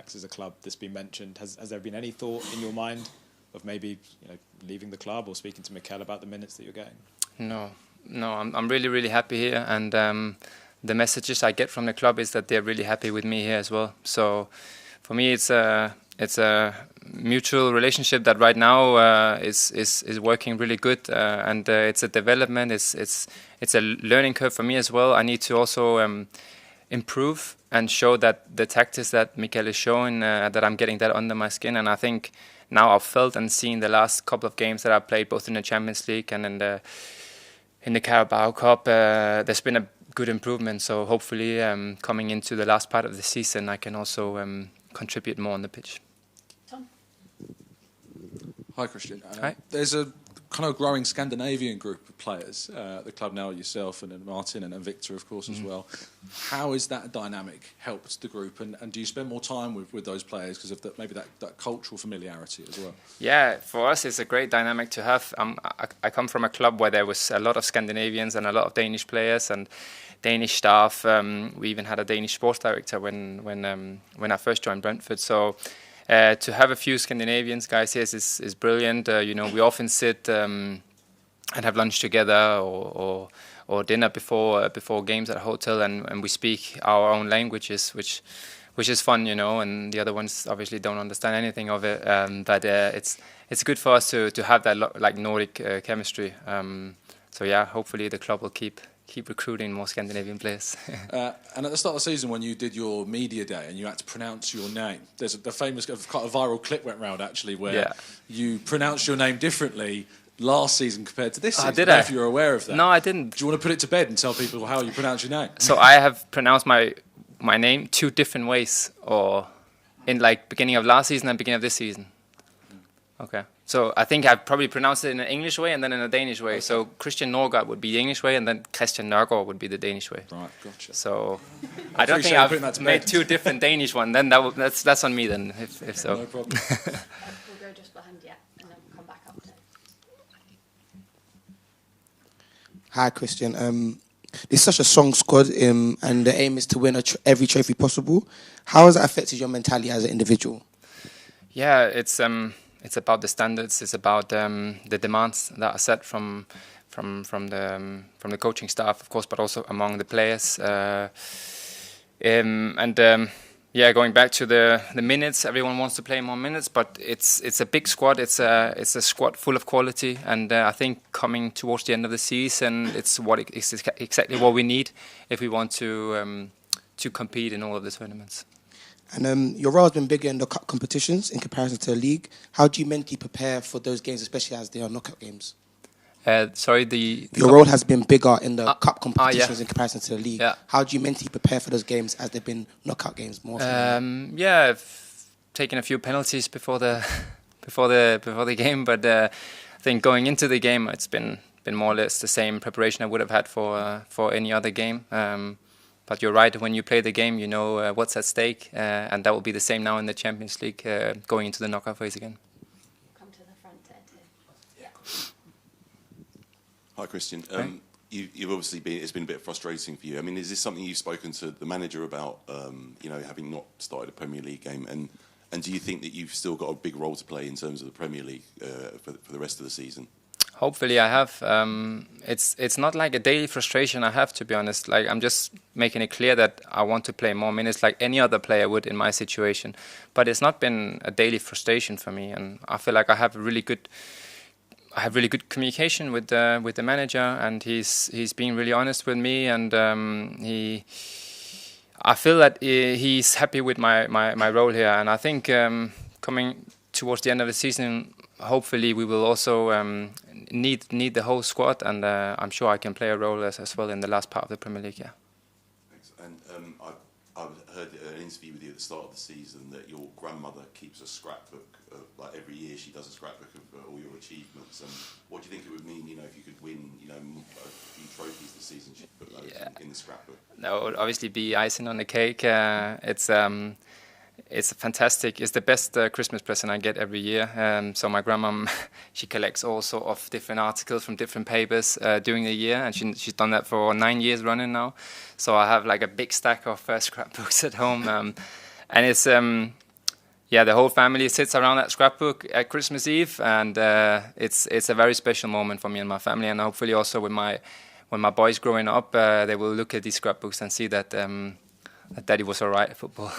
Ajax is a club that's been mentioned. Has there been any thought in your mind of maybe leaving the club or speaking to Mikel about the minutes that you're getting? No, I'm really, really happy here, and the messages I get from the club is that they're really happy with me here as well. So for me, it's a mutual relationship that right now is working really good, and it's a development. It's a learning curve for me as well. I need to also improve and show that the tactics that Mikel is showing, that I'm getting that under my skin. And I think now I've felt and seen the last couple of games that I've played, both in the Champions League and in the Carabao Cup, there's been a good improvement. So hopefully coming into the last part of the season, I can also contribute more on the pitch. Tom? Hi, Christian. Hi. There's a kind of growing Scandinavian group of players at the club now, yourself and Martin and Victor, of course, as well. How has that dynamic helped the group, and do you spend more time with those players because of maybe that cultural familiarity as well? Yeah, for us it's a great dynamic to have. I come from a club where there was a lot of Scandinavians and a lot of Danish players and Danish staff. We even had a Danish sports director when I first joined Brentford. So to have a few Scandinavians guys here is brilliant. We often sit and have lunch together or dinner before games at a hotel, and we speak our own languages, which is fun, and the other ones obviously don't understand anything of it. But it's good for us to have that like Nordic chemistry. So yeah, hopefully the club will keep recruiting more Scandinavian players. And at the start of the season, when you did your media day and you had to pronounce your name, there's the famous quite a viral clip went round actually where you pronounced your name differently last season compared to this season. Did I don't I? know if you're aware of that. No, I didn't. Do you want to put it to bed and tell people how you pronounce your name? So I have pronounced my name 2 different ways, or in like beginning of last season and beginning of this season. Okay. So I think I've probably pronounced it in an English way and then in a Danish way. Okay. So Christian Nørgaard would be the English way, and then Christian Nørgaard would be the Danish way. Right, gotcha. So I don't think I've made 2 different Danish ones. Then that's on me then, if so. No problem. We'll go just behind you, and then we'll come back up to. Hi, Christian. It's such a strong squad, and the aim is to win every trophy possible. How has that affected your mentality as an individual? Yeah, it's about the standards. It's about the demands that are set from the coaching staff, of course, but also among the players. Going back to the minutes, everyone wants to play more minutes, but it's a big squad. It's a squad full of quality, and I think coming towards the end of the season, it's exactly what we need if we want to compete in all of the tournaments. And your role has been bigger in the cup competitions in comparison to the league. How do you mentally prepare for those games, especially as they are knockout games? Your role has been bigger in the cup competitions in comparison to the league. Yeah. How do you mentally prepare for those games as they've been knockout games more? I've taken a few penalties before the game, but I think going into the game, it's been more or less the same preparation I would have had for any other game. But you're right, when you play the game, you know what's at stake, and that will be the same now in the Champions League, going into the knockout phase again. Come to the front there too. Yeah. Hi, Christian. You've obviously it's been a bit frustrating for you. I mean, is this something you've spoken to the manager about, having not started a Premier League game? And do you think that you've still got a big role to play in terms of the Premier League for the rest of the season? Hopefully I have. It's not like a daily frustration I have, to be honest. Like, I'm just making it clear that I want to play more minutes like any other player would in my situation. But it's not been a daily frustration for me, and I feel like I have really good communication with the manager, and he's being really honest with me, and I feel that he's happy with my role here, and I think coming towards the end of the season, hopefully we will also need the whole squad, and I'm sure I can play a role as well in the last part of the Premier League. Yeah. Thanks. And I've heard an interview with you at the start of the season that your grandmother keeps a scrapbook. Like every year, she does a scrapbook of all your achievements. And what do you think it would mean, if you could win, a few trophies this season? She'd put those in the scrapbook. That would obviously be icing on the cake. It's fantastic. It's the best Christmas present I get every year. So my grandmom, she collects all sort of different articles from different papers during the year, and she's done that for 9 years running now. So I have like a big stack of scrapbooks at home, and yeah, the whole family sits around that scrapbook at Christmas Eve, and it's a very special moment for me and my family, and hopefully also when my boys growing up, they will look at these scrapbooks and see that that Daddy was alright at football.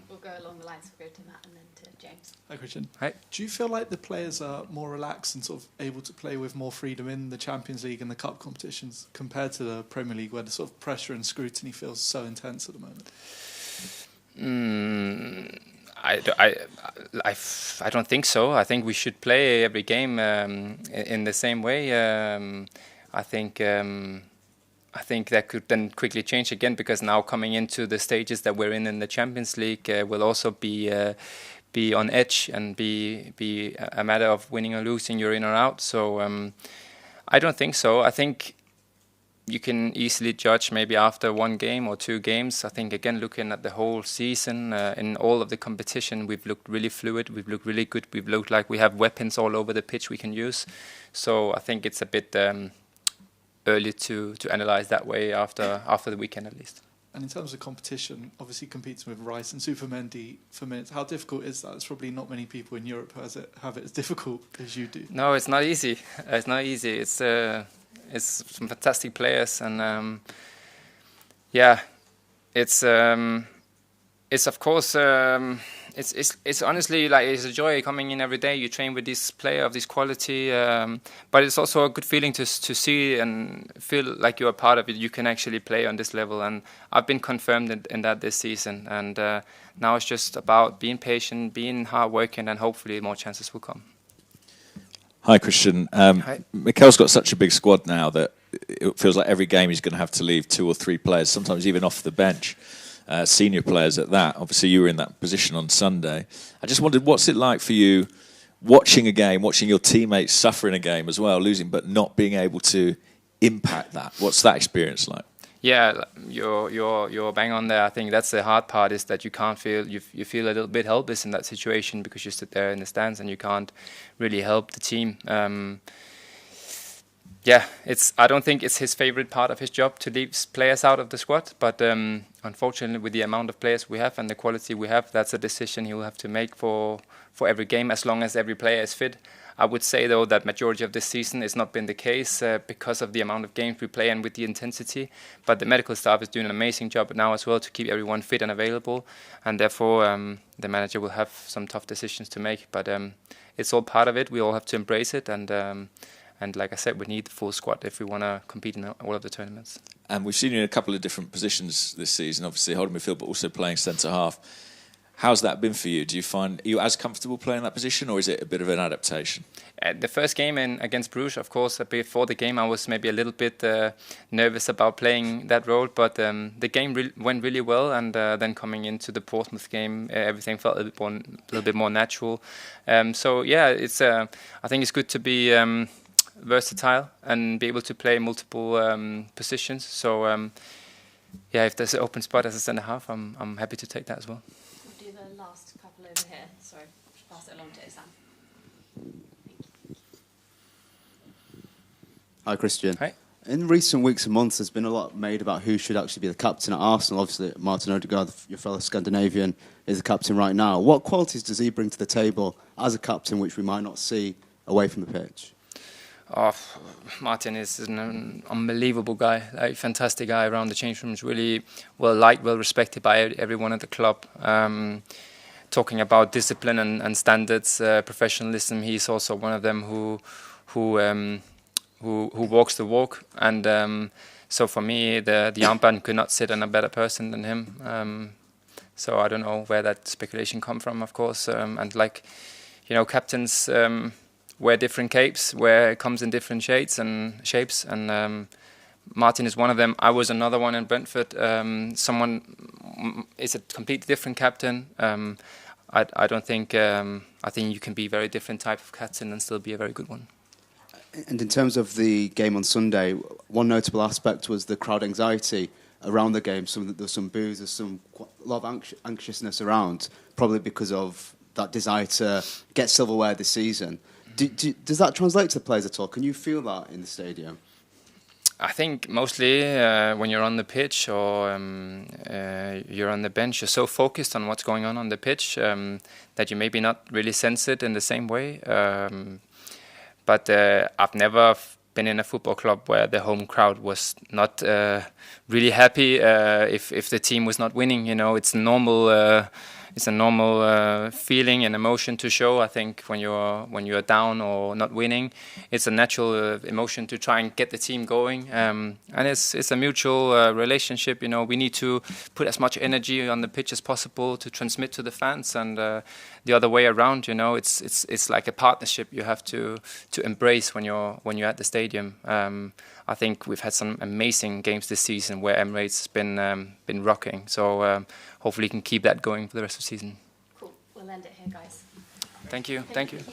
We'll go along the lines. We'll go to Matt and then to James. Hi, Christian. Hi. Do you feel like the players are more relaxed and sort of able to play with more freedom in the Champions League and the cup competitions compared to the Premier League, where the sort of pressure and scrutiny feels so intense at the moment? I don't think so. I think we should play every game in the same way. I think that could then quickly change again, because now coming into the stages that we're in the Champions League will also be on edge and be a matter of winning or losing, you're in or out. So I don't think so. I think you can easily judge maybe after one game or two games. I think, again, looking at the whole season, in all of the competition, we've looked really fluid, we've looked really good, we've looked like we have weapons all over the pitch we can use. So I think it's a bit early to analyse that way after the weekend at least. And in terms of competition, obviously competing with Rice and Supermendi for minutes, how difficult is that? There's probably not many people in Europe who have it as difficult as you do. No, it's not easy. It's not easy. It's some fantastic players, and yeah, it's of course it's honestly like it's a joy coming in every day. You train with this player of this quality, but it's also a good feeling to see and feel like you're a part of it. You can actually play on this level, and I've been confirmed in that this season. And now it's just about being patient, being hardworking, and hopefully more chances will come. Hi, Christian. Hi. Mikel's got such a big squad now that it feels like every game he's going to have to leave 2 or 3 players, sometimes even off the bench, senior players at that. Obviously, you were in that position on Sunday. I just wondered, what's it like for you watching a game, watching your teammates suffer in a game as well, losing, but not being able to impact that? What's that experience like? Yeah, you're bang on there. I think that's the hard part, is that you can't feel you feel a little bit helpless in that situation, because you sit there in the stands and you can't really help the team. Yeah, I don't think it's his favorite part of his job to leave players out of the squad, but unfortunately, with the amount of players we have and the quality we have, that's a decision he will have to make for every game, as long as every player is fit. I would say, though, that majority of this season has not been the case because of the amount of games we play and with the intensity. But the medical staff is doing an amazing job now as well to keep everyone fit and available. And therefore, the manager will have some tough decisions to make. But it's all part of it. We all have to embrace it. And like I said, we need the full squad if we want to compete in all of the tournaments. And we've seen you in a couple of different positions this season, obviously holding midfield, but also playing centre-half. How's that been for you? Do you find, are you as comfortable playing that position, or is it a bit of an adaptation? The first game against Bruges, of course, before the game, I was maybe a little bit nervous about playing that role, but the game went really well, and then coming into the Portsmouth game, everything felt a little bit more natural. So yeah, I think it's good to be versatile and be able to play multiple positions. So yeah, if there's an open spot as a centre half, I'm happy to take that as well. We'll do the last couple over here. Sorry, pass it along to Sam. Hi, Christian. Hi. In recent weeks and months, there's been a lot made about who should actually be the captain at Arsenal. Obviously, Martin Nørgaard, your fellow Scandinavian, is the captain right now. What qualities does he bring to the table as a captain which we might not see away from the pitch? Oh, Martin is an unbelievable guy, like fantastic guy around the change rooms, really well liked, well respected by everyone at the club. Talking about discipline and standards, professionalism, he's also one of them who walks the walk. And so for me, the armband could not sit on a better person than him. So I don't know where that speculation come from, of course. And like, you know, captains wear different capes, where it comes in different shades and shapes, and Martin is one of them. I was another one in Brentford. Someone is a completely different captain. I don't think. I think you can be a very different type of captain and still be a very good one. And in terms of the game on Sunday, one notable aspect was the crowd anxiety around the game. There's some boos, there's a lot of anxiousness around, probably because of that desire to get silverware this season. Does that translate to the players at all? Can you feel that in the stadium? I think mostly when you're on the pitch or you're on the bench, you're so focused on what's going on the pitch that you maybe not really sense it in the same way. But I've never been in a football club where the home crowd was not really happy if the team was not winning. You know, it's normal. It's a normal feeling and emotion to show. I think when you're down or not winning, it's a natural emotion to try and get the team going. And it's a mutual relationship. You know, we need to put as much energy on the pitch as possible to transmit to the fans, and the other way around. You know, it's like a partnership you have to embrace when you're at the stadium. I think we've had some amazing games this season where Emirates has been rocking. So hopefully we can keep that going for the rest of the season. Cool. We'll end it here, guys. Thank you. Thank you. Guys,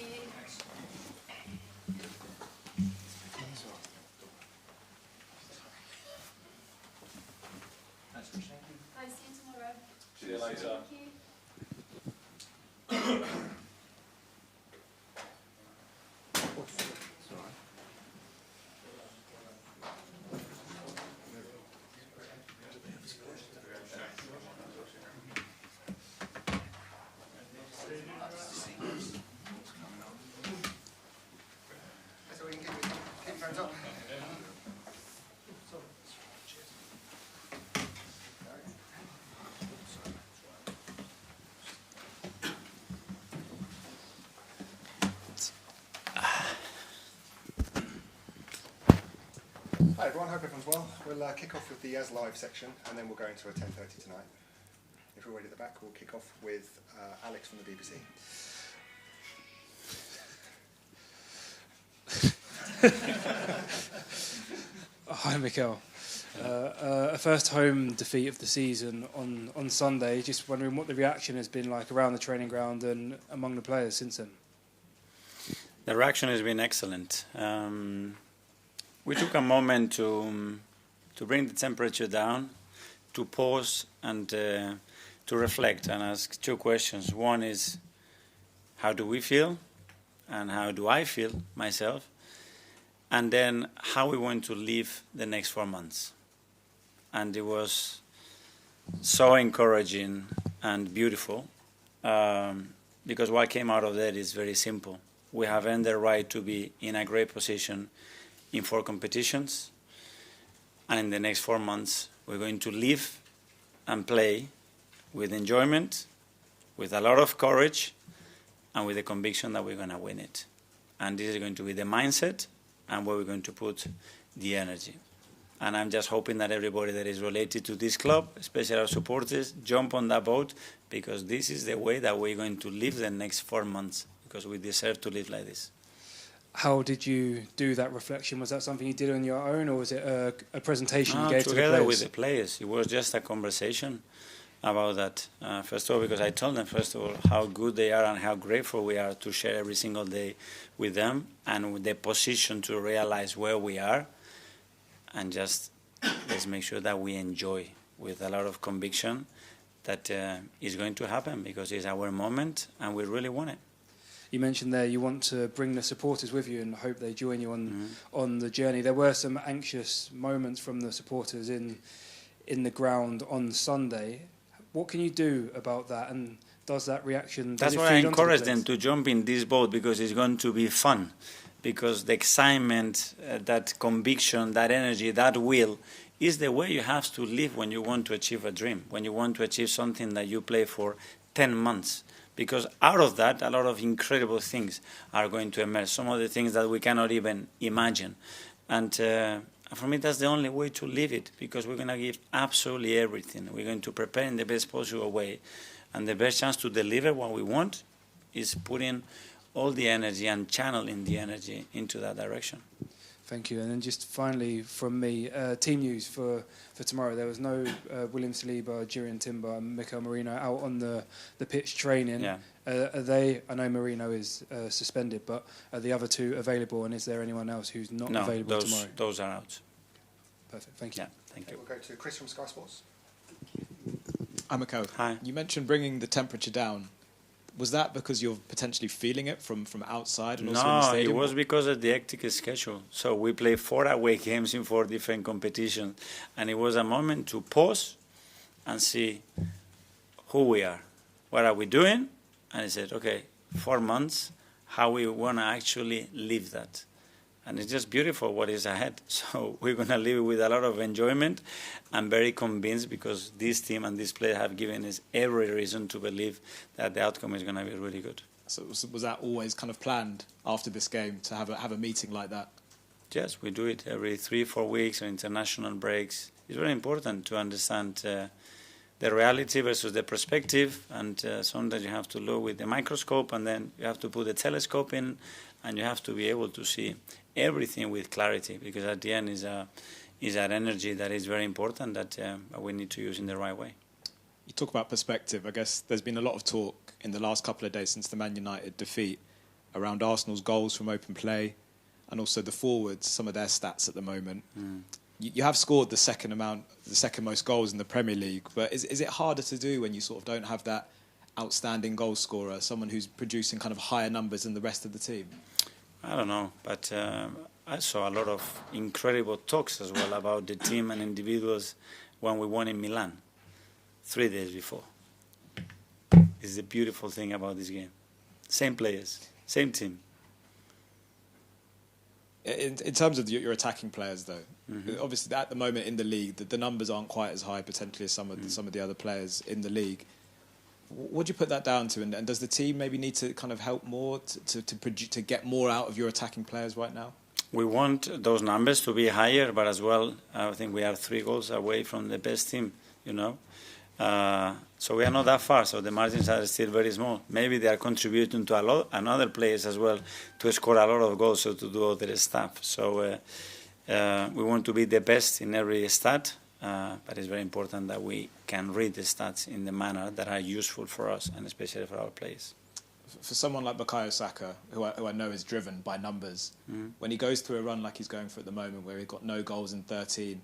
see you tomorrow. See you later. Thank you. Hi everyone, hope everyone's well. We'll kick off with the As Live section and then we'll go into a 10:30 tonight. If we're ready at the back, we'll kick off with Alex from the BBC. Hi Mikel. A first home defeat of the season on Sunday. Just wondering what the reaction has been like around the training ground and among the players since then. The reaction has been excellent. We took a moment to bring the temperature down, to pause and to reflect and ask two questions. One is, how do we feel? And how do I feel myself? And then how we want to live the next 4 months. And it was so encouraging and beautiful because what came out of that is very simple. We have earned the right to be in a great position in 4 competitions, and in the next 4 months we're going to live and play with enjoyment, with a lot of courage, and with the conviction that we're going to win it. And this is going to be the mindset and where we're going to put the energy. And I'm just hoping that everybody that is related to this club, especially our supporters, jump on that boat, because this is the way that we're going to live the next 4 months, because we deserve to live like this. How did you do that reflection? Was that something you did on your own, or was it a presentation you gave to the players? Together with the players. It was just a conversation about that. First of all, because I told them, first of all, how good they are and how grateful we are to share every single day with them, and with the position to realize where we are, and just let's make sure that we enjoy with a lot of conviction that is going to happen, because it's our moment and we really want it. You mentioned there you want to bring the supporters with you and hope they join you on the journey. There were some anxious moments from the supporters in the ground on Sunday. What can you do about that, and does that reaction... That's why I encourage them to jump in this boat, because it's going to be fun, because the excitement, that conviction, that energy, that will is the way you have to live when you want to achieve a dream, when you want to achieve something that you play for 10 months. Because out of that, a lot of incredible things are going to emerge, some of the things that we cannot even imagine. And for me, that's the only way to live it, because we're going to give absolutely everything. We're going to prepare in the best possible way. And the best chance to deliver what we want is putting all the energy and channeling the energy into that direction. Thank you. And then just finally from me, team news for tomorrow. There was no William Saliba, Jurriën Timber and Mikel Merino out on the pitch training. Yeah. Are they, I know Merino is suspended, but are the other two available, and is there anyone else who's not available tomorrow? No, those are out. Perfect, thank you. Yeah, thank you. We'll go to Chris from Sky Sports. I'm Mikel. Hi. You mentioned bringing the temperature down. Was that because you're potentially feeling it from outside? And also in the No, it stadium? was because of the hectic schedule. So we play 4 away games in 4 different competitions, and it was a moment to pause and see who we are, what are we doing, and I said, okay, 4 months, how we want to actually live that. And it's just beautiful what is ahead. So we're going to live with a lot of enjoyment. I'm very convinced because this team and this player have given us every reason to believe that the outcome is going to be really good. So was that always kind of planned after this game to have a meeting like that? Yes, we do it every 3-4 weeks on international breaks. It's very important to understand the reality versus the perspective, and sometimes you have to look with the microscope, and then you have to put the telescope in, and you have to be able to see everything with clarity, because at the end is that energy that is very important that we need to use in the right way. You talk about perspective. I guess there's been a lot of talk in the last couple of days since the Man United defeat around Arsenal's goals from open play and also the forwards, some of their stats at the moment. You have scored the second most goals in the Premier League, but is it harder to do when you sort of don't have that outstanding goal scorer, someone who's producing kind of higher numbers than the rest of the team? I don't know, but I saw a lot of incredible talks as well about the team and individuals when we won in Milan 3 days before. It's the beautiful thing about this game. Same players, same team. In terms of your attacking players, though, obviously at the moment in the league, the numbers aren't quite as high potentially as some of the other players in the league. What do you put that down to? And does the team maybe need to kind of help more to get more out of your attacking players right now? We want those numbers to be higher, but as well, I think we are 3 goals away from the best team, you know. So we are not that far, so the margins are still very small. Maybe they are contributing to another players as well to score a lot of goals or to do other stuff. So we want to be the best in every stat, but it's very important that we can read the stats in the manner that are useful for us and especially for our players. For someone like Bukayo Saka, who I know is driven by numbers, when he goes through a run like he's going through at the moment where he's got no goals in 13,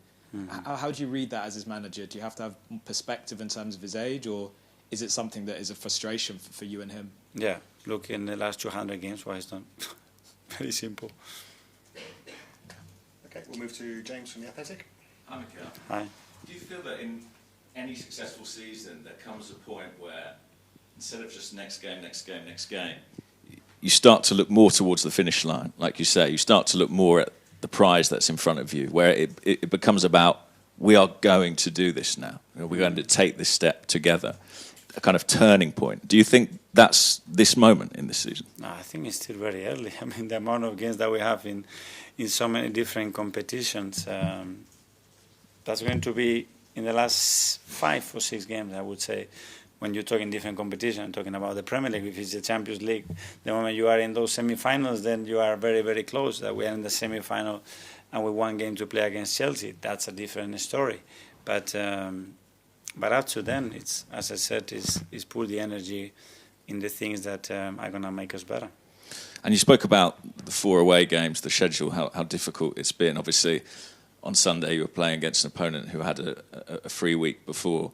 how do you read that as his manager? Do you have to have perspective in terms of his age, or is it something that is a frustration for you and him? Yeah, look, in the last 200 games, what he's done. Very simple. Okay, we'll move to James from The Athletic. Hi, Mikel. Hi. Do you feel that in any successful season there comes a point where instead of just next game, you start to look more towards the finish line, like you say, you start to look more at the prize that's in front of you, where it becomes about, we are going to do this now. You know, we're going to take this step together, a kind of turning point. Do you think that's this moment in this season? No, I think it's still very early. I mean, the amount of games that we have in so many different competitions, that's going to be in the last 5 or 6 games, I would say. When you're talking different competition, talking about the Premier League, if it's the Champions League, the moment you are in those semi-finals, then you are very, very close. That we are in the semi-final and with 1 game to play against Chelsea. That's a different story. But up to then, it's, as I said, is put the energy in the things that are going to make us better. And you spoke about the 4 away games, the schedule, how difficult it's been. Obviously, on Sunday you were playing against an opponent who had a free week before.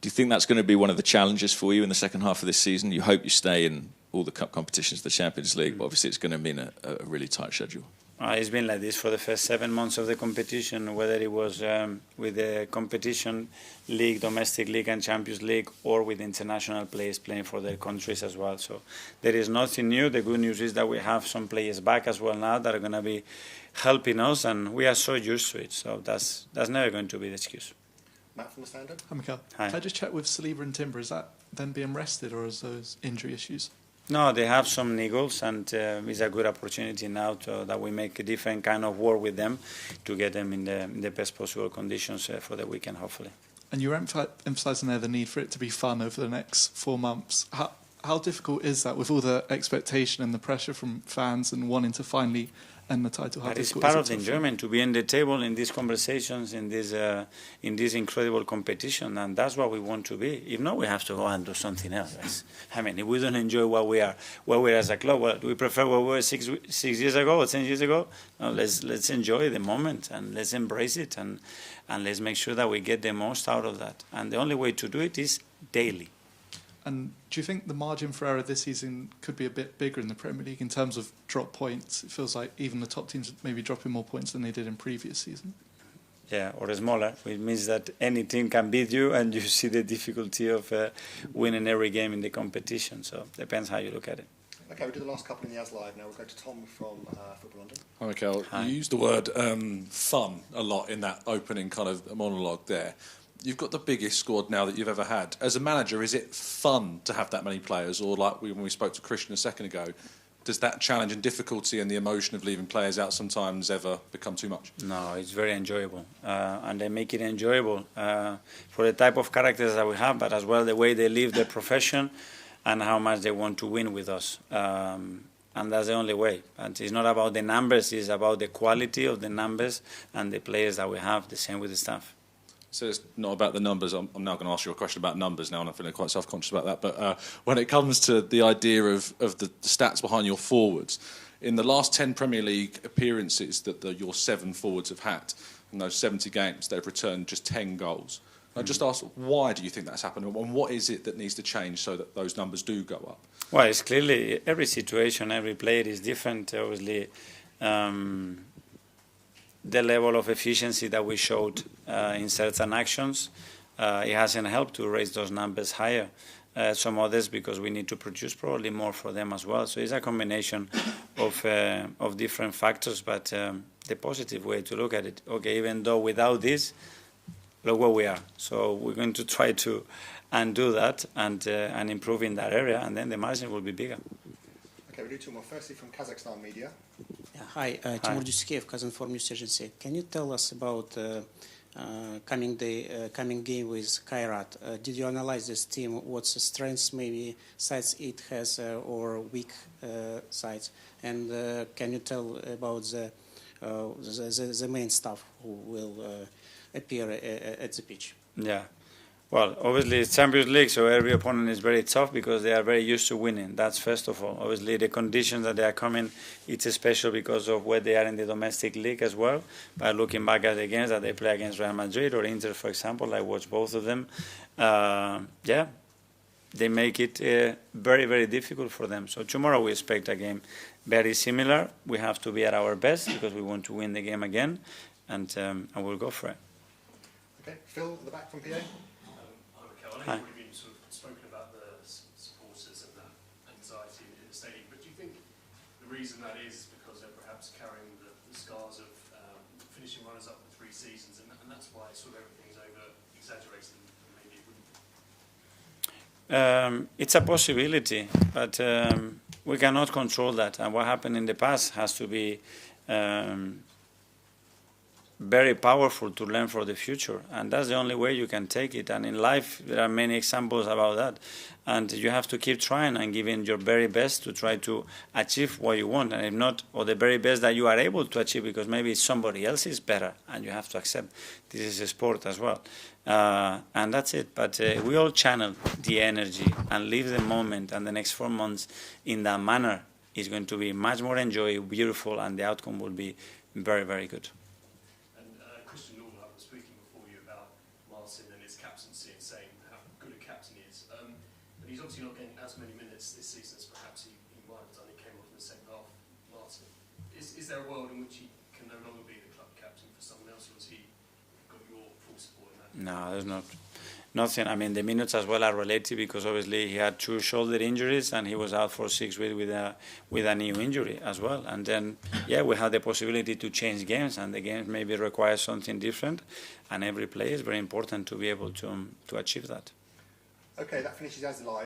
Do you think that's going to be one of the challenges for you in the second half of this season? You hope you stay in all the cup competitions, the Champions League, but obviously it's going to mean a really tight schedule. It's been like this for the first 7 months of the competition, whether it was with the competition league, domestic league and Champions League, or with international players playing for their countries as well. So there is nothing new. The good news is that we have some players back as well now that are going to be helping us, and we are so used to it. So that's never going to be the excuse. Matt from the Standard. Hi, Mikel. Hi. Can I just check with Saliba and Timber, is that them being rested or is those injury issues? No, they have some niggles, and it's a good opportunity now that we make a different kind of work with them to get them in the best possible conditions for the weekend, hopefully. And you were emphasising there the need for it to be fun over the next 4 months. How difficult is that with all the expectation and the pressure from fans and wanting to finally end the title? But it's part of the enjoyment to be in the table in these conversations, in this incredible competition, and that's what we want to be. If not, we have to go and do something else. I mean, if we don't enjoy what we are as a club, well, do we prefer what we were 6 years ago or 10 years ago? No, let's enjoy the moment and let's embrace it and let's make sure that we get the most out of that. And the only way to do it is daily. And do you think the margin for error this season could be a bit bigger in the Premier League in terms of drop points? It feels like even the top teams may be dropping more points than they did in previous season. Yeah, or smaller, which means that any team can beat you, and you see the difficulty of winning every game in the competition. So depends how you look at it. Okay, we'll do the last couple in the As Live now. We'll go to Tom from Football London. Hi, Mikel. Hi. You used the word fun a lot in that opening kind of monologue there. You've got the biggest squad now that you've ever had. As a manager, is it fun to have that many players? Or like when we spoke to Christian a second ago, does that challenge and difficulty and the emotion of leaving players out sometimes ever become too much? No, it's very enjoyable. And they make it enjoyable for the type of characters that we have, but as well the way they live their profession and how much they want to win with us. And that's the only way. And it's not about the numbers, it's about the quality of the numbers and the players that we have, the same with the staff. So it's not about the numbers. I'm now going to ask you a question about numbers now, and I'm feeling quite self-conscious about that. But when it comes to the idea of the stats behind your forwards, in the last 10 Premier League appearances that your 7 forwards have had, in those 70 games, they've returned just 10 goals. I just ask, why do you think that's happened, and what is it that needs to change so that those numbers do go up? Well, it's clearly every situation, every player is different. Obviously, the level of efficiency that we showed in certain actions, it hasn't helped to raise those numbers higher. Some others because we need to produce probably more for them as well. So it's a combination of different factors, but the positive way to look at it. Okay, even though without this, look where we are. So we're going to try to undo that and improve in that area, and then the margin will be bigger. Okay, we'll do 2 more. Firstly, from Kazakhstan Media. Yeah, hi, Timur Dusikev, Kazakhstan News Agency. Can you tell us about coming game with Kairat? Did you analyze this team? What's the strengths, maybe sides it has, or weak sides? And can you tell about the main staff who will appear at the pitch? Yeah. Well, obviously it's Champions League, so every opponent is very tough because they are very used to winning. That's first of all. Obviously the conditions that they are coming, it's special because of where they are in the domestic league as well. By looking back at the games that they play against Real Madrid or Inter, for example, I watched both of them. Yeah, they make it very, very difficult for them. So tomorrow we expect a game very similar. We have to be at our best because we want to win the game again, and we'll go for it. Okay, Phil at the back from PA. I know you've already been sort of spoken about the supporters and the anxiety in the stadium, but do you think the reason that is because they're perhaps carrying the scars of finishing runners-up for 3 seasons, and that's why sort of everything's over-exaggerated and maybe it wouldn't? It's a possibility, but we cannot control that. And what happened in the past has to be very powerful to learn for the future, and that's the only way you can take it. And in life there are many examples about that, and you have to keep trying and giving your very best to try to achieve what you want, and if not, or the very best that you are able to achieve, because maybe somebody else is better, and you have to accept this is a sport as well, and that's it. But we all channel the energy and live the moment, and the next 4 months in that manner is going to be much more enjoyable, beautiful, and the outcome will be very, very good. He's obviously not getting as many minutes this season as perhaps he might have done. He came off in the second half, Martin. Is there a world in which he can no longer be the club captain for someone else, or has he got your full support in that? No, there's nothing. I mean, the minutes as well are relative because obviously he had 2 shoulder injuries and he was out for 6 weeks with a knee injury as well. And then, yeah, we have the possibility to change games, and the games maybe require something different, and every play is very important to be able to achieve that. Okay, that finishes As Live.